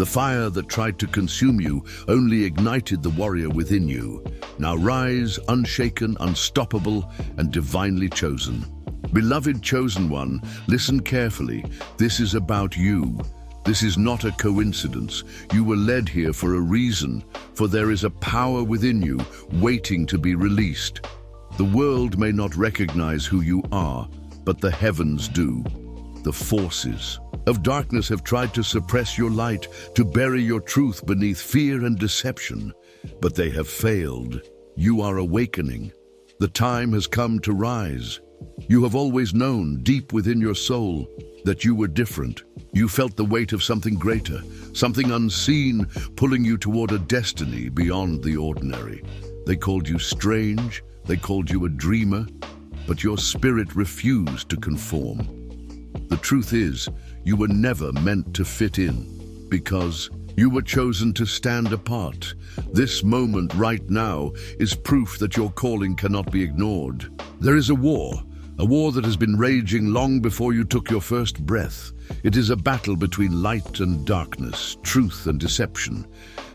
The fire that tried to consume you only ignited the warrior within you. Now rise, unshaken, unstoppable, and divinely chosen. Beloved chosen one, listen carefully. This is about you. This is not a coincidence. You were led here for a reason, for there is a power within you waiting to be released. The world may not recognize who you are, but the heavens do. The forces of darkness have tried to suppress your light, to bury your truth beneath fear and deception, but they have failed. You are awakening. The time has come to rise. You have always known, deep within your soul, that you were different. You felt the weight of something greater, something unseen, pulling you toward a destiny beyond the ordinary. They called you strange, they called you a dreamer, but your spirit refused to conform. The truth is, you were never meant to fit in, because you were chosen to stand apart. This moment right now is proof that your calling cannot be ignored. There is a war that has been raging long before you took your first breath. It is a battle between light and darkness, truth and deception.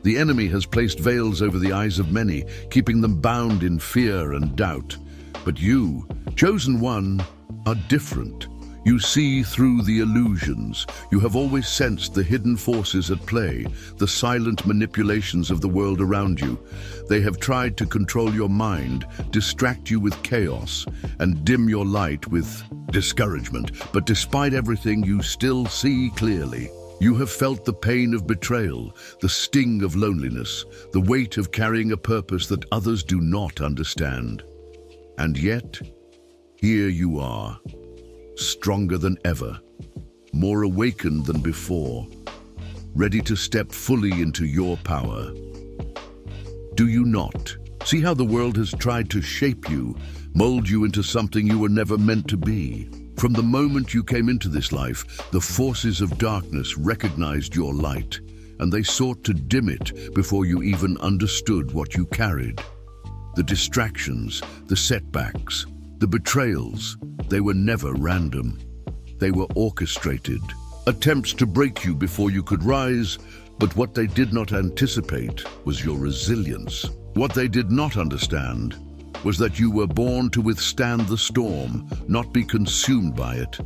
The enemy has placed veils over the eyes of many, keeping them bound in fear and doubt. But you, chosen one, are different. You see through the illusions. You have always sensed the hidden forces at play, the silent manipulations of the world around you. They have tried to control your mind, distract you with chaos, and dim your light with discouragement. But despite everything, you still see clearly. You have felt the pain of betrayal, the sting of loneliness, the weight of carrying a purpose that others do not understand. And yet, here you are. Stronger than ever, more awakened than before, ready to step fully into your power. Do you not see how the world has tried to shape you, mold you into something you were never meant to be? From the moment you came into this life, the forces of darkness recognized your light, and they sought to dim it before you even understood what you carried. The distractions, the setbacks, the betrayals, they were never random. They were orchestrated. Attempts to break you before you could rise, but what they did not anticipate was your resilience. What they did not understand was that you were born to withstand the storm, not be consumed by it.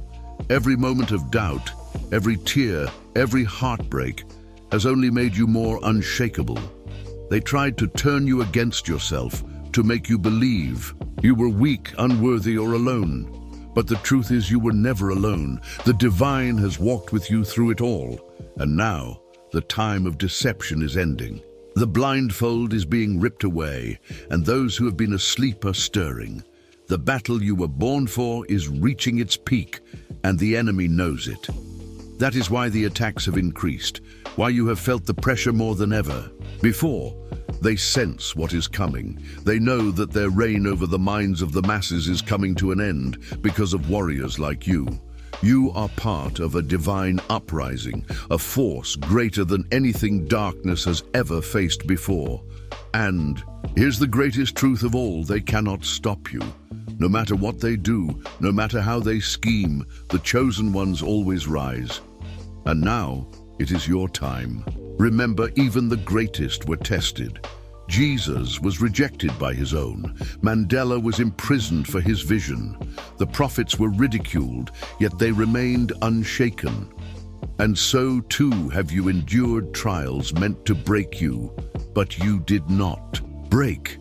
Every moment of doubt, every tear, every heartbreak has only made you more unshakable. They tried to turn you against yourself, to make you believe you were weak, unworthy, or alone. But the truth is, you were never alone. The divine has walked with you through it all. And now, the time of deception is ending. The blindfold is being ripped away, and those who have been asleep are stirring. The battle you were born for is reaching its peak, and the enemy knows it. That is why the attacks have increased, why you have felt the pressure more than ever. Before, they sense what is coming. They know that their reign over the minds of the masses is coming to an end because of warriors like you. You are part of a divine uprising, a force greater than anything darkness has ever faced before. And here's the greatest truth of all: they cannot stop you. No matter what they do, no matter how they scheme, the chosen ones always rise. And now, it is your time. Remember, even the greatest were tested. Jesus was rejected by his own. Mandela was imprisoned for his vision. The prophets were ridiculed, yet they remained unshaken. And so too have you endured trials meant to break you, but you did not break.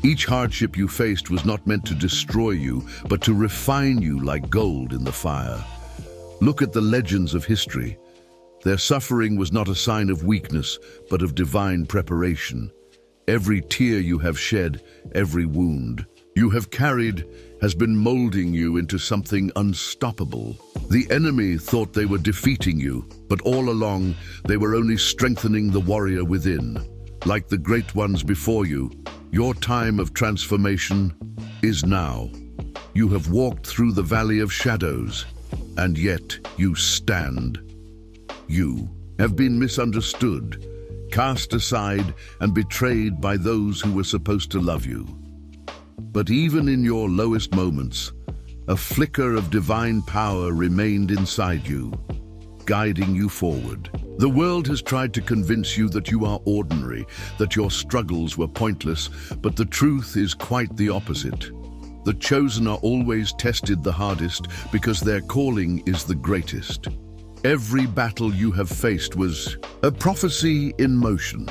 Each hardship you faced was not meant to destroy you, but to refine you like gold in the fire. Look at the legends of history. Their suffering was not a sign of weakness, but of divine preparation. Every tear you have shed, every wound you have carried has been molding you into something unstoppable. The enemy thought they were defeating you, but all along they were only strengthening the warrior within. Like the great ones before you, your time of transformation is now. You have walked through the valley of shadows, and yet you stand. You have been misunderstood, cast aside, and betrayed by those who were supposed to love you. But even in your lowest moments, a flicker of divine power remained inside you. guiding you forward. The world has tried to convince you that you are ordinary, that your struggles were pointless, but the truth is quite the opposite. The chosen are always tested the hardest because their calling is the greatest. Every battle you have faced was a prophecy in motion,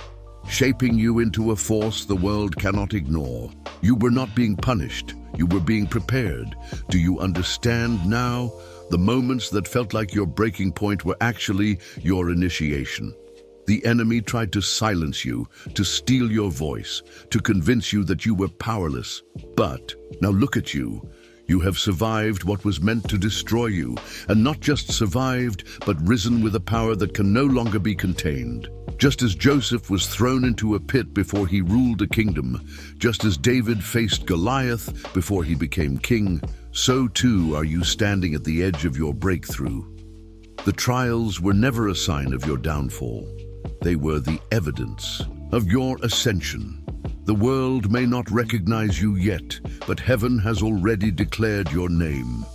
shaping you into a force the world cannot ignore. You were not being punished, you were being prepared. Do you understand now? The moments that felt like your breaking point were actually your initiation. The enemy tried to silence you, to steal your voice, to convince you that you were powerless. But now look at you. You have survived what was meant to destroy you, and not just survived, but risen with a power that can no longer be contained. Just as Joseph was thrown into a pit before he ruled a kingdom, just as David faced Goliath before he became king, so too are you standing at the edge of your breakthrough. The trials were never a sign of your downfall. They were the evidence of your ascension. The world may not recognize you yet, but heaven has already declared your name.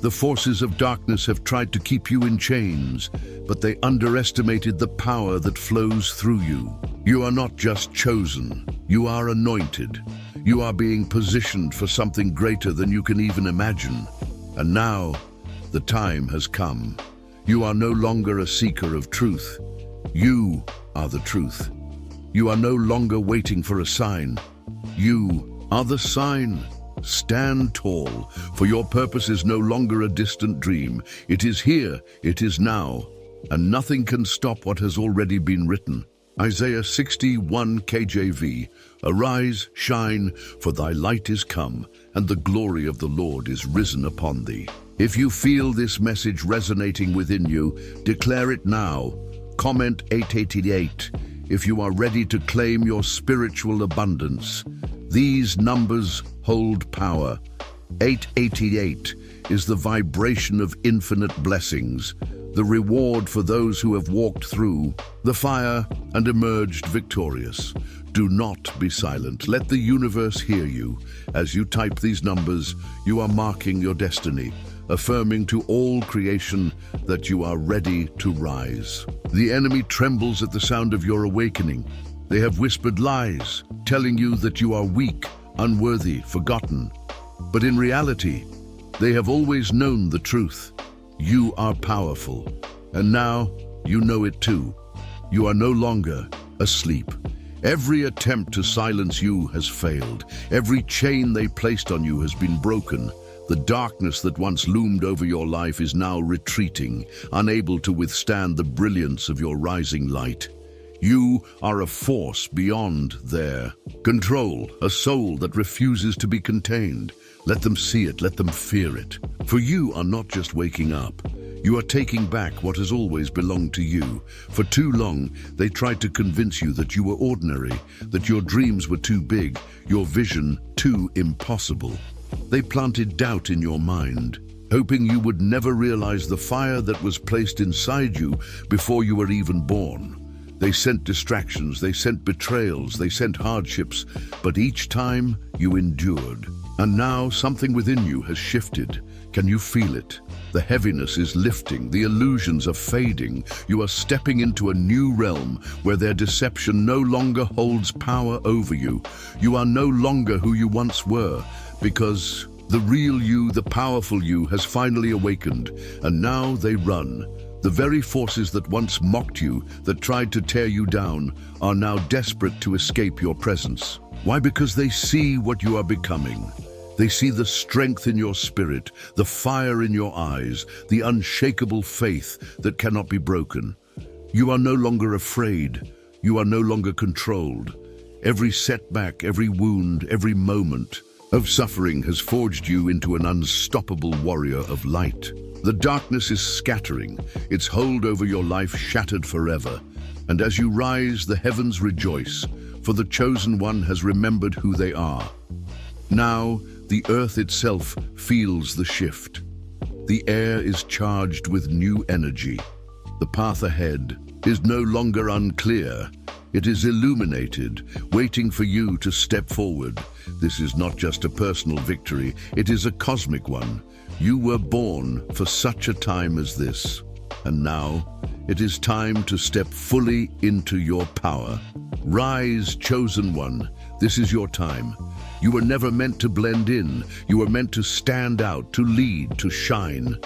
The forces of darkness have tried to keep you in chains, but they underestimated the power that flows through you. You are not just chosen, you are anointed. You are being positioned for something greater than you can even imagine. And now, the time has come. You are no longer a seeker of truth. You are the truth. You are no longer waiting for a sign. You are the sign. Stand tall, for your purpose is no longer a distant dream. It is here, it is now, and nothing can stop what has already been written. Isaiah 61 KJV, Arise, shine, for thy light is come, and the glory of the Lord is risen upon thee. If you feel this message resonating within you, declare it now. Comment 888 if you are ready to claim your spiritual abundance. These numbers hold power. 888 is the vibration of infinite blessings, the reward for those who have walked through the fire and emerged victorious. Do not be silent. Let the universe hear you. As you type these numbers, you are marking your destiny, affirming to all creation that you are ready to rise. The enemy trembles at the sound of your awakening. They have whispered lies, telling you that you are weak, unworthy, forgotten. But in reality, they have always known the truth. You are powerful, and now you know it too. You are no longer asleep. Every attempt to silence you has failed. Every chain they placed on you has been broken. The darkness that once loomed over your life is now retreating, unable to withstand the brilliance of your rising light. You are a force beyond their control, a soul that refuses to be contained. Let them see it, let them fear it. For you are not just waking up. You are taking back what has always belonged to you. For too long, they tried to convince you that you were ordinary, that your dreams were too big, your vision too impossible. They planted doubt in your mind, hoping you would never realize the fire that was placed inside you before you were even born. They sent distractions, they sent betrayals, they sent hardships, but each time you endured. And now something within you has shifted. Can you feel it? The heaviness is lifting, the illusions are fading. You are stepping into a new realm where their deception no longer holds power over you. You are no longer who you once were, because the real you, the powerful you, has finally awakened, and now they run. The very forces that once mocked you, that tried to tear you down, are now desperate to escape your presence. Why? Because they see what you are becoming. They see the strength in your spirit, the fire in your eyes, the unshakable faith that cannot be broken. You are no longer afraid. You are no longer controlled. Every setback, every wound, every moment of suffering has forged you into an unstoppable warrior of light. The darkness is scattering, its hold over your life shattered forever. And as you rise, the heavens rejoice, for the chosen one has remembered who they are. Now, the earth itself feels the shift. The air is charged with new energy. The path ahead is no longer unclear. It is illuminated, waiting for you to step forward. This is not just a personal victory, it is a cosmic one. You were born for such a time as this. And now, it is time to step fully into your power. Rise, chosen one. This is your time. You were never meant to blend in. You were meant to stand out, to lead, to shine.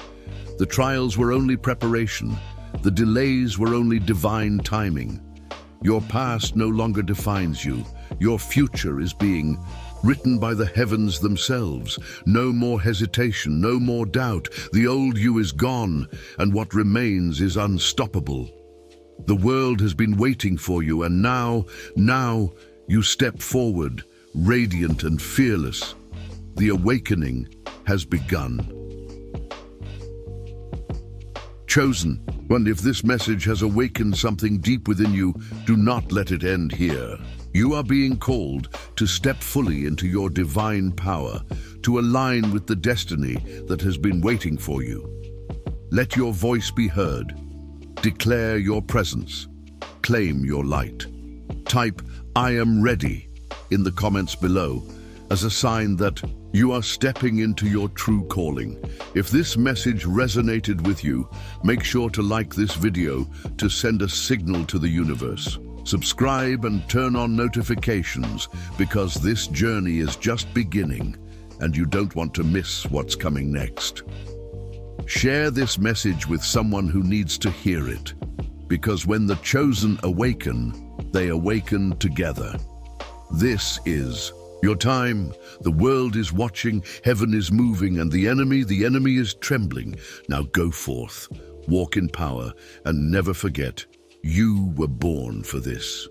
The trials were only preparation. The delays were only divine timing. Your past no longer defines you. Your future is being written by the heavens themselves. No more hesitation, no more doubt. The old you is gone, and what remains is unstoppable. The world has been waiting for you, and now you step forward, radiant and fearless. The awakening has begun. Chosen one, if this message has awakened something deep within you, do not let it end here. You are being called to step fully into your divine power, to align with the destiny that has been waiting for you. Let your voice be heard. Declare your presence. Claim your light. Type, "I am ready," in the comments below as a sign that you are stepping into your true calling. If this message resonated with you, make sure to like this video to send a signal to the universe. Subscribe and turn on notifications because this journey is just beginning and you don't want to miss what's coming next. Share this message with someone who needs to hear it, because when the chosen awaken, they awaken together. This is your time. The world is watching, heaven is moving, and the enemy is trembling. Now go forth, walk in power, and never forget, you were born for this.